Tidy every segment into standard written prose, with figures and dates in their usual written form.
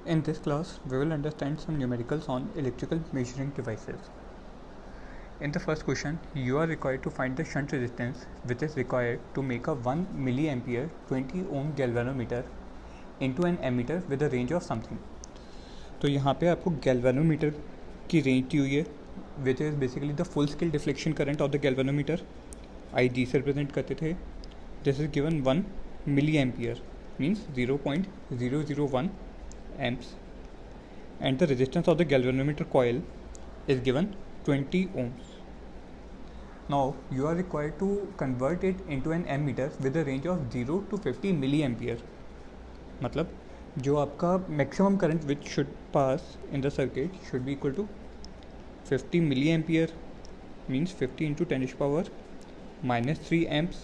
In this class, we will understand some numericals on electrical measuring devices. In the first question, you are required to find the shunt resistance which is required to make a 1 milliampere 20 ohm galvanometer into an ammeter with a range of something. तो यहाँ पे आपको galvanometer की range दी हुई है which is basically the full scale deflection current of the galvanometer. IG से represent करते थे. This is given 1 milliampere means 0.001 amps, and the resistance of the galvanometer coil is given 20 ohms. Now you are required to convert it into an ammeter with a range of 0 to 50 milliampere. मतलब जो आपका maximum current which should pass in the circuit should be equal to 50 milliampere means 50 into 10 to the power minus 3 amps,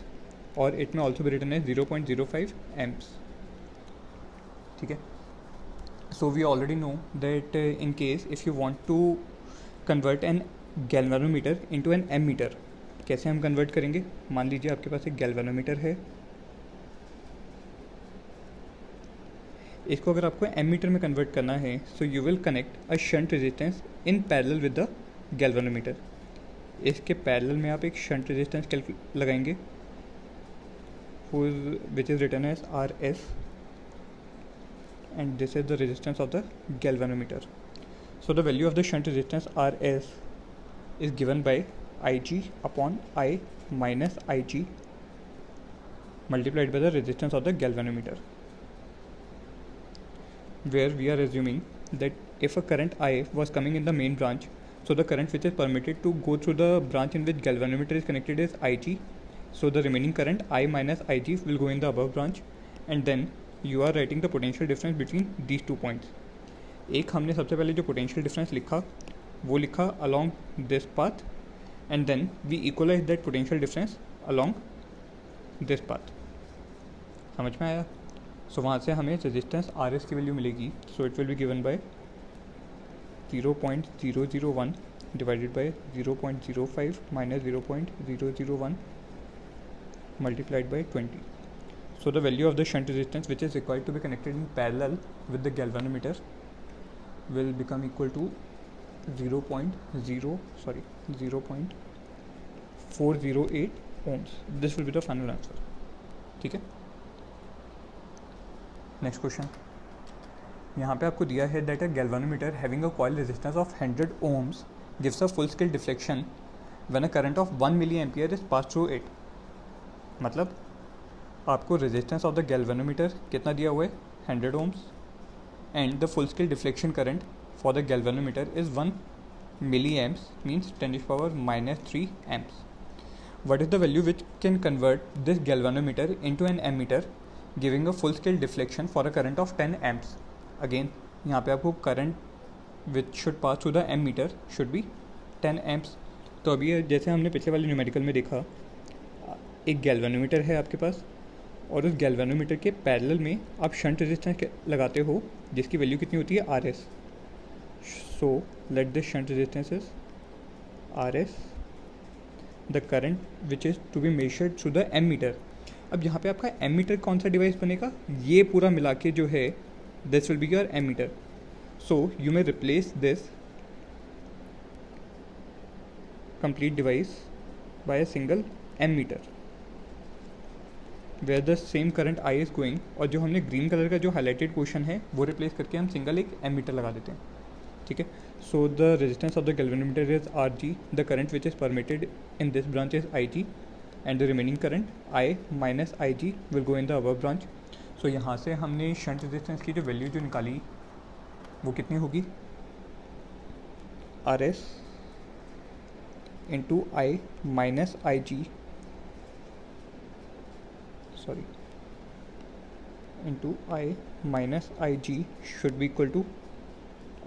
or it may also be written as 0.05 amps. ठीक है. So we already know that in case if you want to convert an galvanometer into an ammeter, कैसे हम convert करेंगे. मान लीजिए आपके पास एक galvanometer है, इसको अगर आपको एमीटर में कन्वर्ट करना है so you will connect a shunt resistance in parallel with the galvanometer. इसके पैरेलल में आप एक शंट रेजिस्टेंस लगाएंगे which is written as RS, and this is the resistance of the galvanometer. So the value of the shunt resistance RS is given by IG upon I minus IG multiplied by the resistance of the galvanometer, where we are assuming that if a current I was coming in the main branch, so the current which is permitted to go through the branch in which galvanometer is connected is IG, so the remaining current I minus IG will go in the above branch, and then you are writing the potential difference between these 2 points. एक हमने सबसे पहले जो potential difference लिखा वो लिखा along this path, and then we equalize that potential difference along this path. समझ में आया. सो वहाँ से हमें रेजिस्टेंस RS की वैल्यू मिलेगी. सो it will be given by 0.001 divided by 0.05 minus 0.001 multiplied by 20. So the value of the shunt resistance which is required to be connected in parallel with the galvanometer will become equal to 0.408 ohms. This will be the final answer. ठीक है. Next question. यहाँ पे आपको दिया है that a galvanometer having a coil resistance of 100 ohms gives a full scale deflection when a current of 1 milliampere is passed through it. मतलब आपको resistance of the galvanometer कितना दिया हुआ है 100 ohms, and the full scale deflection current for the galvanometer is 1 milli amps means 10 to the power minus 3 amps. What is the value which can convert this galvanometer into an ammeter giving a full scale deflection for a current of 10 amps? Again यहाँ पे आपको current which should pass through the ammeter should be 10 amps. तो अभी जैसे हमने पिछले वाले numerical में देखा, एक गैल्वेनोमीटर है आपके पास और उस गैल्वेनोमीटर के पैरेलल में आप शंट रेजिस्टेंस लगाते हो जिसकी वैल्यू कितनी होती है RS. So let this shunt resistance is RS, the current which is to be measured through the ammeter. अब यहाँ पे आपका एमीटर कौन सा डिवाइस बनेगा, ये पूरा मिला के जो है this will be your ammeter. So you may replace this complete device by a single ammeter where the same current I is going, और जो हमने ग्रीन कलर का जो हाईलाइटेड क्वेश्चन है वो रिप्लेस करके हम सिंगल एक एमीटर लगा देते हैं. ठीक है. So the resistance of the galvanometer is RG, the current which is permitted in this branch is IG, and the remaining current I minus IG will go in the above branch. So यहाँ से हमने shunt resistance की जो value जो निकाली वो कितनी होगी RS into I minus IG into I minus IG should be equal to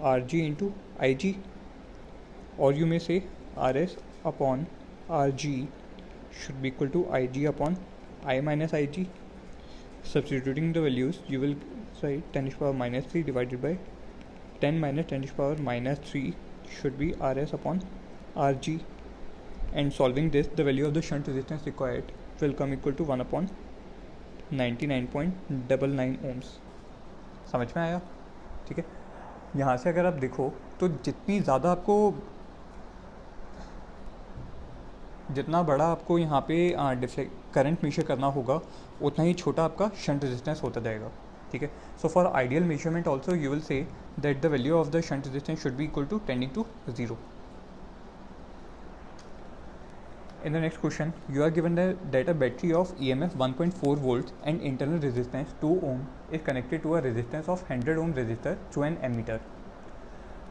RG into IG, or you may say RS upon RG should be equal to IG upon I minus IG. Substituting the values you will write 10 to the power minus 3 divided by 10 minus 10 to the power minus 3 should be RS upon RG, and solving this the value of the shunt resistance required will come equal to 1 upon 99.99 ohms. समझ में आया. ठीक है, यहाँ से अगर आप देखो तो जितना बड़ा आपको यहाँ पे करंट मेजर करना होगा उतना ही छोटा आपका शंट रेजिस्टेंस होता जाएगा। ठीक है, so for ideal measurement also you will say that the value of the shunt resistance should be equal to tending to 0. In the next question, you are given that a battery of EMF 1.4 volts and internal resistance 2 ohm is connected to a resistance of 100 ohm resistor through an ammeter.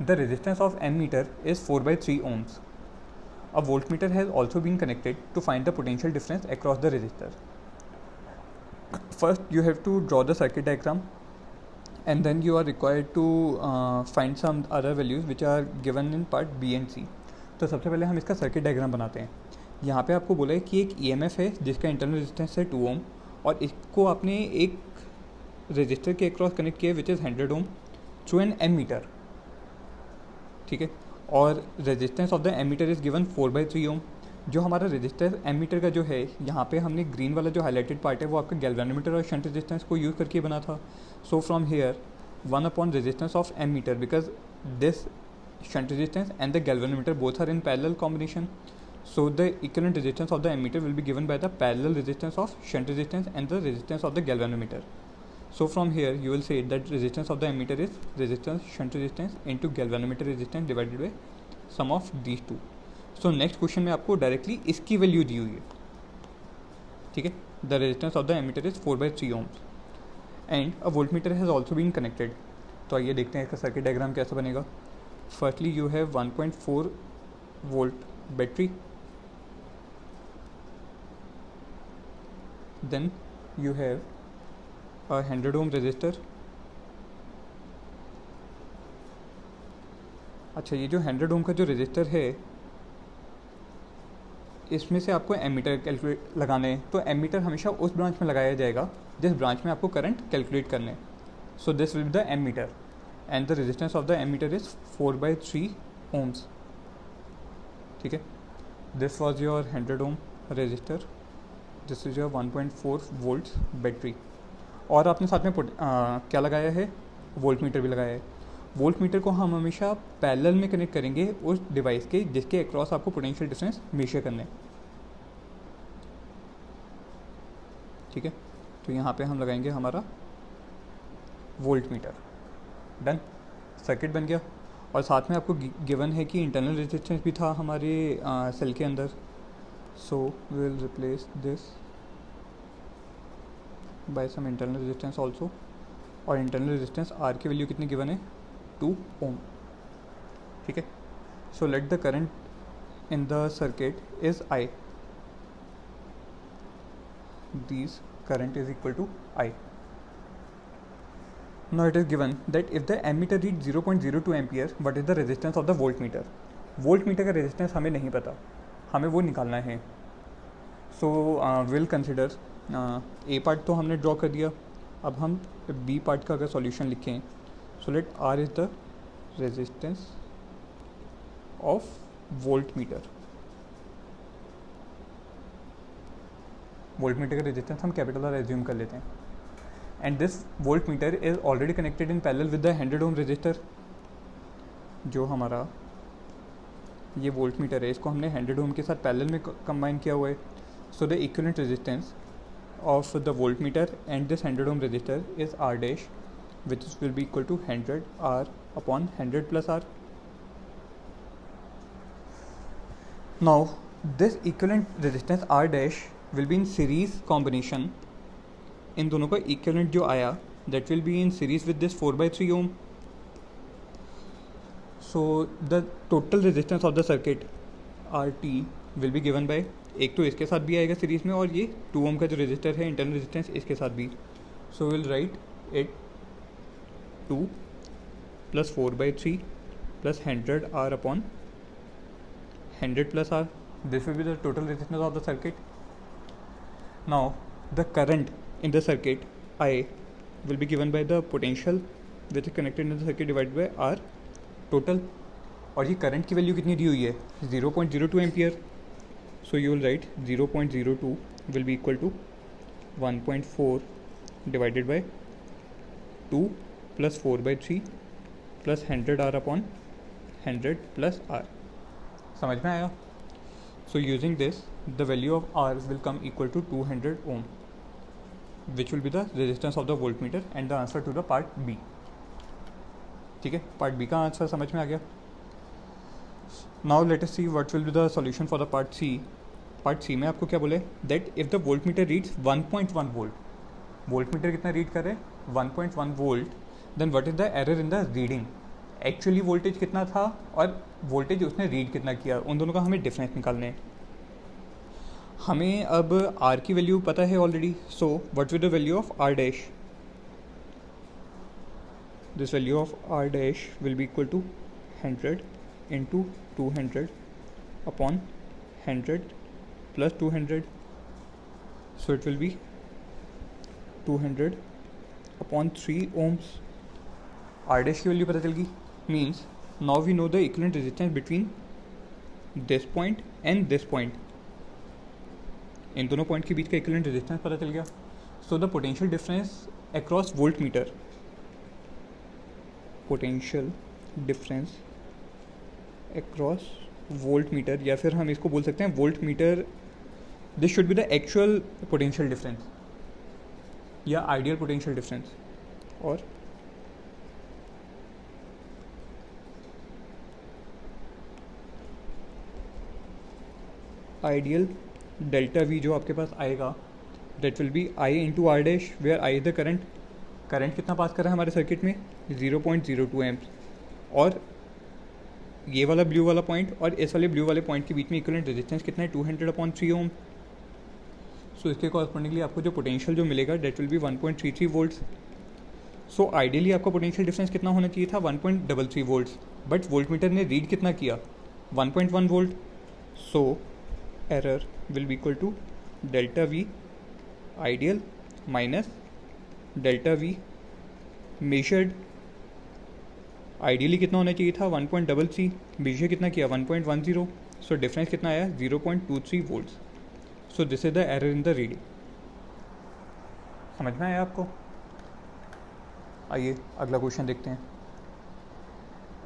The resistance of ammeter is 4 by 3 ohms. A voltmeter has also been connected to find the potential difference across the resistor. First, you have to draw the circuit diagram, and then you are required to find some other values which are given in part B and C. तो सबसे पहले हम इसका circuit diagram बनाते हैं। यहाँ पे आपको बोला है कि एक EMF है जिसका इंटरनल रेजिस्टेंस है 2 ओम, और इसको आपने एक रेजिस्टर के अक्रॉस कनेक्ट किया which is 100 ohm through an ammeter. ठीक है, और resistance of the ammeter is given 4 by 3 ohm. जो हमारा रेजिस्टेंस एमीटर का जो है, यहाँ पे हमने ग्रीन वाला जो हाईलाइटेड पार्ट है वो आपका गैल्वेनोमीटर और शंट रेजिस्टेंस को यूज़ करके बना था। So from here 1 upon resistance of ammeter, because this shunt resistance and the galvanometer both are in parallel combination, so the equivalent resistance of the ammeter will be given by the parallel resistance of shunt resistance and the resistance of the galvanometer. So from here you will say that resistance of the ammeter is resistance shunt resistance into galvanometer resistance divided by sum of these two. So next question में आपको directly इसकी value दी हुई है। ठीक है, the resistance of the ammeter is 4 by 3 ohms and a voltmeter has also been connected. तो आइए देखते हैं इसका सर्किट डायग्राम कैसा बनेगा। Firstly, you have 1.4 volt battery, then you have a 100 ohm resistor. अच्छा, ये जो 100 ohm का जो रेजिस्टर है इसमें से आपको एमीटर कैलकुलेट लगाने हैं, तो एमीटर हमेशा उस ब्रांच में लगाया जाएगा जिस ब्रांच में आपको करंट कैलकुलेट करने हैं। So this will be the ammeter and the resistance of the ammeter is 4 by 3 ohms. ठीक है, this was your 100 ohm resistor, this is your 1.4 volts battery, और आपने साथ में क्या लगाया है, वोल्टमीटर भी लगाया है। वोल्टमीटर को हम हमेशा पैरेलल में कनेक्ट करेंगे उस डिवाइस के जिसके अक्रॉस आपको पोटेंशियल डिफरेंस मेजर करना है। ठीक है, तो यहाँ पे हम लगाएंगे हमारा वोल्टमीटर। डन, सर्किट बन गया, और साथ में आपको गिवन है कि इंटरनल रेजिस्टेंस भी था हमारे सेल के अंदर। So we will replace this by some internal resistance also, और इंटरनल रेजिस्टेंस आर की वैल्यू कितनी गिवन है, 2 ओम। ठीक है, so let the current in the circuit is I, this current is equal to I. Now it is given that if the ammeter reads 0.02 ampere, what is the resistance of the voltmeter? voltmeter का resistance हमें नहीं पता, हमें वो निकालना है। So we'll consider A part तो हमने ड्रॉ कर दिया, अब हम B part का अगर सॉल्यूशन लिखें, so let R is the resistance of voltmeter. Voltmeter का रेजिस्टेंस हम कैपिटल आर एज्यूम कर लेते हैं, and this voltmeter is already connected in parallel with the 100 ohm resistor. जो हमारा ये वोल्टमीटर है इसको हमने 100 ओम के साथ पैरेलल में कंबाइन किया हुआ है। So the equivalent resistance of the voltmeter and this 100 ohm resistor is R dash, which will be equal to 100 R upon 100 plus R. Now this equivalent resistance R dash will be in series combination, इन दोनों का equivalent जो आया that will be in series with this 4 by 3 ohm. So the total resistance of the circuit RT will be given by, एक तो इसके साथ भी आएगा सीरीज में, और ये 2 ohm का जो रेजिस्टर है इंटरनल रेजिस्टेंस इसके साथ भी। So we'll write it 2 plus 4 by 3 plus 100 R upon 100 plus R. This will be the total resistance of the circuit. Now the current in the circuit I will be given by the potential which is connected in the circuit divided by R total, और ये current की value कितनी दी हुई है, 0.02 ampere. So you will write 0.02 will be equal to 1.4 divided by 2 plus 4 by 3 plus 100R upon 100 plus R। समझ में आया? So using this the value of R will come equal to 200 ohm which will be the resistance of the voltmeter and the answer to the part B. ठीक है, part B का answer समझ में आ गया। Now let us see what will be the solution for the part C. Part C में आपको क्या बोले that if the voltmeter reads 1.1 volt, voltmeter कितना रीड कर रहे हैं 1.1 volt, then what is the error in the reading. Actually voltage कितना था और वोल्टेज उसने रीड कितना किया, उन दोनों का हमें डिफरेंस निकालने है। हमें अब आर की वैल्यू पता है already, so what will the value of R dash, this value of R dash will be equal to 100 into 200 upon 100 plus 200, so it will be 200 upon 3 ohms। R dash की value पता चल गई, means now we know the equivalent resistance between this point and this point. इन दोनों point के बीच का equivalent resistance पता चल गया। So the potential difference across voltmeter, potential difference across voltmeter, या फिर हम इसको बोल सकते हैं voltmeter, this should be the actual potential difference या आइडियल पोटेंशियल डिफरेंस, और आइडियल डेल्टा वी जो आपके पास आएगा that will be I into R dash, where I the current, current कितना पास कर रहा है हमारे सर्किट में 0.02 एम्प्स, और ये वाला ब्लू वाला पॉइंट और इस वाले ब्लू वाले पॉइंट के बीच में इक्विवेलेंट रेजिस्टेंस कितना है 200 अपॉन 3 ओम। सो इसके कॉरस्पॉन्डिंगली आपको जो पोटेंशियल जो मिलेगा that will be 1.33 volts. So ideally आपका पोटेंशियल डिफरेंस कितना होना चाहिए था 1.33 वोल्ट्स, बट वोल्ट मीटर ने रीड कितना किया 1.1 volt. So error will be equal to delta V ideal minus delta V measured. Ideally कितना होना चाहिए था 1.33, मेजर कितना किया 1.10, सो डिफरेंस कितना आया 0.23 volts. So this is the error in the reading. समझ में आया आपको? आइए अगला क्वेश्चन देखते हैं।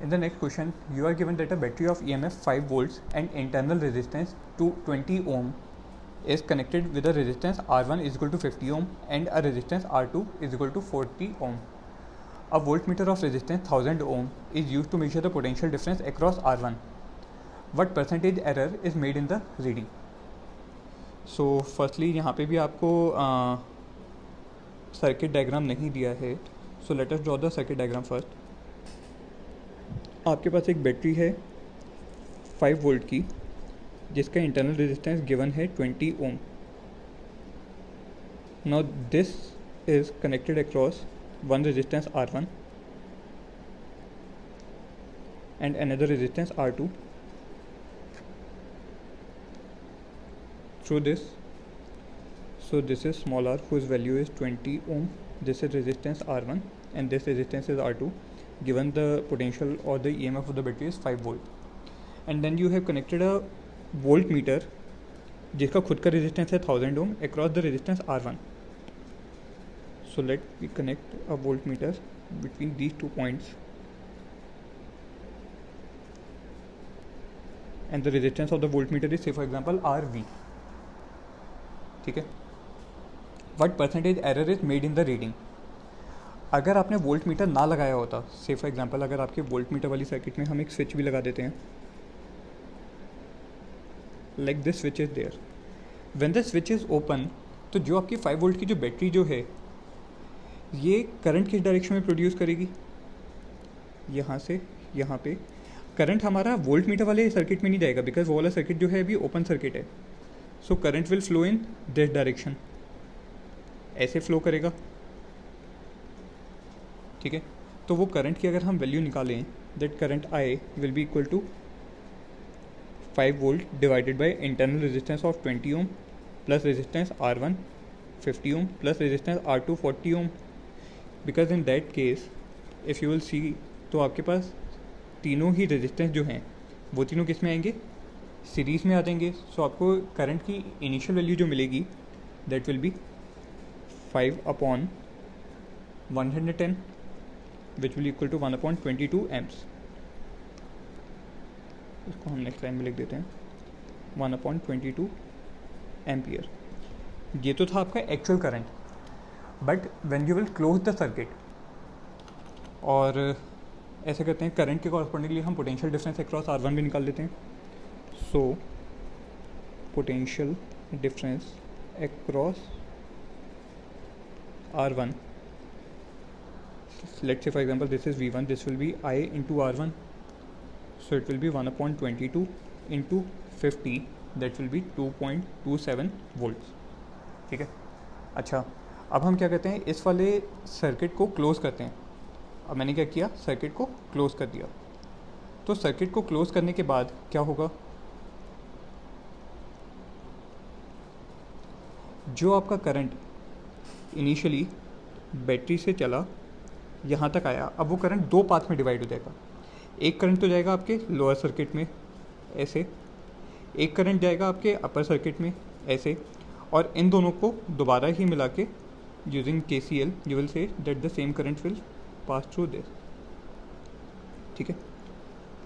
In the next question, you are given that a battery of EMF 5 volts and internal resistance to 20 ohm is connected with a resistance R1 is equal to 50 ohm and a resistance R2 is equal to 40 ohm. A voltmeter of resistance 1000 ohm is used to measure the potential difference across R1. What percentage error is made in the reading? So firstly यहाँ पे भी आपको circuit diagram नहीं दिया है, so let us draw the circuit diagram first. आपके पास एक battery है 5 वोल्ट की जिसका इंटरनल रेजिस्टेंस गिवन है 20 ohm. Now this is connected across one resistance R1 and another resistance R2 through this. So this is small r whose value is 20 ohm, this is resistance R1 and this resistance is R2, given the potential or the EMF of the battery is 5 volt, and then you have connected a voltmeter जिसका खुद का resistance है 1000 ohm across the resistance R1. So let we connect a voltmeter between these 2 points and the resistance of the voltmeter is say for example RV. ठीक है, what percentage error is made in the reading? अगर आपने volt meter ना लगाया होता, से for example अगर आपके वोल्ट मीटर वाली सर्किट में हम एक स्विच भी लगा देते हैं, like this switch is there, when the switch is open, तो जो आपकी 5 वोल्ट की जो बैटरी जो है ये करंट किस डायरेक्शन में प्रोड्यूस करेगी, यहाँ से यहाँ पे। करंट हमारा वोल्ट मीटर वाले सर्किट में नहीं जाएगा बिकॉज वो वाला सर्किट जो है अभी ओपन सर्किट है, so current will flow in this direction, ऐसे फ्लो करेगा। ठीक है, तो वो करंट की अगर हम वैल्यू निकालें that current I will be equal to 5 volt divided by internal resistance of 20 ohm plus resistance R1 50 ohm plus resistance R2 40 ohm, because in that case if you will see तो आपके पास तीनों ही resistance जो हैं वो तीनों किस में आएंगे, सीरीज़ में आ जाएंगे। सो आपको करंट की इनिशियल वैल्यू जो मिलेगी that will be 5 upon 110 which will equal to 1/22 amps. इसको हम नेक्स्ट लाइन में लिख देते हैं 1/22 एम्पियर। ये तो था आपका actual current, but when you will close the circuit, और ऐसे करते हैं करंट के कॉरस्पॉन्डिंगली हम पोटेंशियल डिफरेंस अक्रॉस R1 भी निकाल लेते हैं। So potential difference across R1, let's say for example this is V1, this will be I into R1, so it will be 1/22 into 50, that will be 2.27 volts। ठीक है। अच्छा, अब हम क्या करते हैं, इस वाले सर्किट को क्लोज करते हैं। अब मैंने क्या किया, सर्किट को क्लोज कर दिया। तो सर्किट को क्लोज करने के बाद क्या होगा, जो आपका करंट इनिशियली बैटरी से चला यहाँ तक आया, अब वो करंट दो पार्ट में डिवाइड हो जाएगा। एक करंट तो जाएगा आपके लोअर सर्किट में ऐसे, एक करंट जाएगा आपके अपर सर्किट में ऐसे, और इन दोनों को दोबारा ही मिला के using KCL you will say that the same current will pass through this. ठीक है।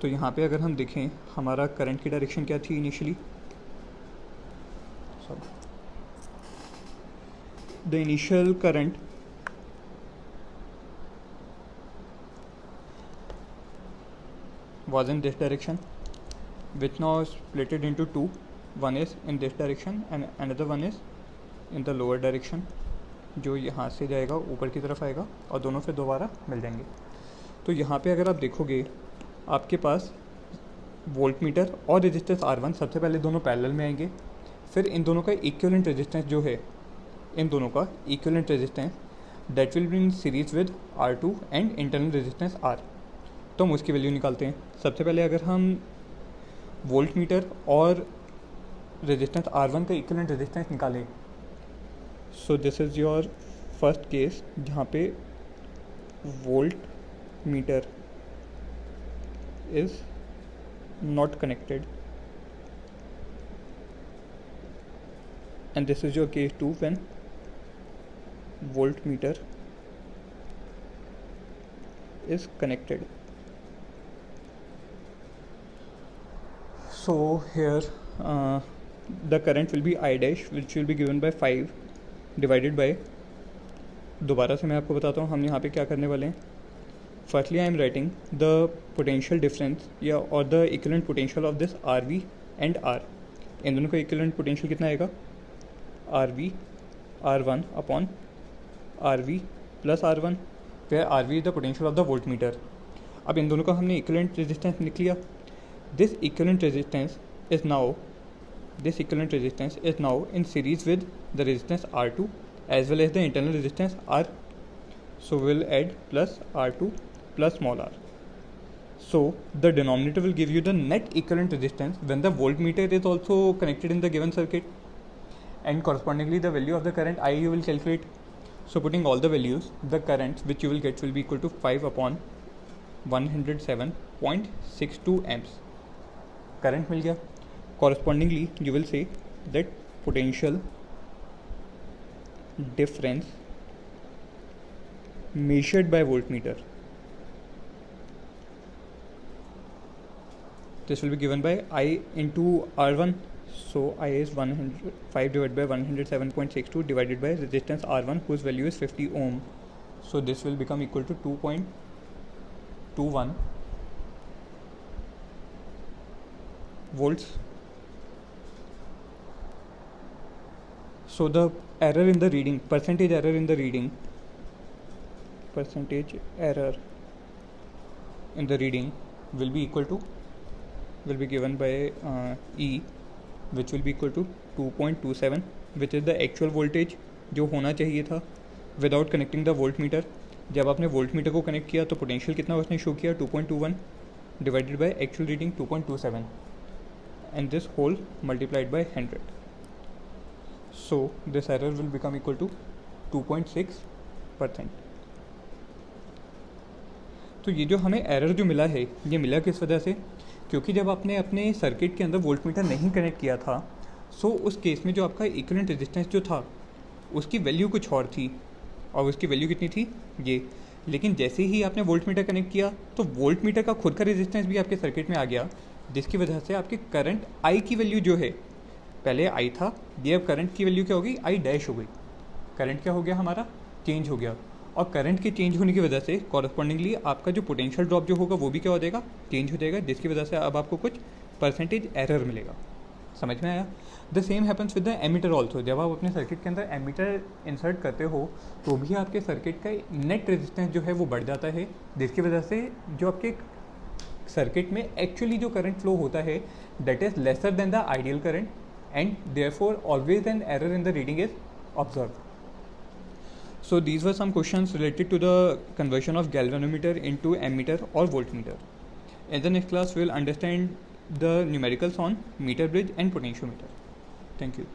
तो यहाँ पे अगर हम देखें हमारा करंट की डायरेक्शन क्या थी initially, the initial current was in this direction, which now is split it into two. One is in this direction and another one is in the lower direction, जो यहाँ से जाएगा ऊपर की तरफ आएगा और दोनों फिर दोबारा मिल जाएंगे। तो यहाँ पे अगर आप देखोगे आपके पास वोल्टमीटर और रेजिस्टेंस R1 सबसे पहले दोनों पैरेलल में आएंगे, फिर इन दोनों का इक्विवेलेंट रेजिस्टेंस जो है, इन दोनों का equivalent resistance that will be in series with R2 and internal resistance R। तो हम उसकी वैल्यू निकालते हैं। सबसे पहले अगर हम वोल्टमीटर और रेजिस्टेंस R1 का इक्विवेलेंट रेजिस्टेंस निकालें, so this is your first case जहाँ पे voltmeter is not connected, and this is your case 2 when voltmeter is connected. So here the current will be I dash, which will be given by 5 divided by, दोबारा से मैं आपको बताता हूँ हम यहाँ पे क्या करने वाले हैं। Firstly I am writing the potential difference या और the equivalent potential of this RV and R। इन दोनों का इक्विवेलेंट पोटेंशियल कितना आएगा, RV R1 upon RV plus R1, where RV is the potential of the voltmeter। अब इन दोनों का हमने इक्विवेलेंट रेजिस्टेंस निकल लिया। This equivalent resistance is now in series with the resistance R2 as well as the internal resistance R, so we'll add plus R2 plus small r, so the denominator will give you the net equivalent resistance when the voltmeter is also connected in the given circuit, and correspondingly the value of the current I you will calculate। So putting all the values, the current which you will get will be equal to 5 upon 107.62 amps। current मिल गया। correspondingly you will say that potential difference measured by voltmeter, this will be given by I into R1, so I is 5 divided by 107.62 divided by resistance R1 whose value is 50 ohm, so this will become equal to 2.21 volts। So the error in the reading, percentage error in the reading will be equal to, will be given by E, which will be equal to 2.27, which is the actual voltage जो होना चाहिए था without connecting the voltmeter। जब आपने voltmeter को connect किया तो potential कितना उसने शो किया, 2.21 divided by actual reading 2.27, and this whole multiplied by 100, so this error will become equal to 2.6%। तो ये जो हमें एरर जो मिला है ये मिला किस वजह से, क्योंकि जब आपने अपने सर्किट के अंदर वोल्टमीटर नहीं कनेक्ट किया था, सो उस केस में जो आपका इक्विवेलेंट रेजिस्टेंस जो था उसकी वैल्यू कुछ और थी, और उसकी वैल्यू कितनी थी, ये लेकिन जैसे ही आपने वोल्ट मीटर कनेक्ट किया तो वोल्ट मीटर का खुद का रेजिस्टेंस भी आपके सर्किट में आ गया, जिसकी वजह से आपके करंट आई की वैल्यू जो है, पहले आई था, ये अब करंट की वैल्यू क्या होगी, आई डैश हो गई। करंट क्या हो गया हमारा, चेंज हो गया। और करंट के चेंज होने की वजह से कॉरस्पॉन्डिंगली आपका जो पोटेंशियल ड्रॉप जो होगा वो भी क्या हो जाएगा, चेंज हो जाएगा, जिसकी वजह से अब आपको कुछ परसेंटेज एरर मिलेगा। समझ में आया? The same happens with the ammeter also. जब आप अपने सर्किट के अंदर एमीटर इंसर्ट करते हो तो भी आपके सर्किट का नेट रेजिस्टेंस जो है वो बढ़ जाता है, जिसकी वजह से जो आपके सर्किट में एक्चुअली जो करंट फ्लो होता है that is lesser than the ideal current, and therefore always an error in the reading is observe. So these were some questions related to the conversion of galvanometer into ammeter or voltmeter. In the next class, we will understand the numericals on meter bridge and potentiometer. Thank you.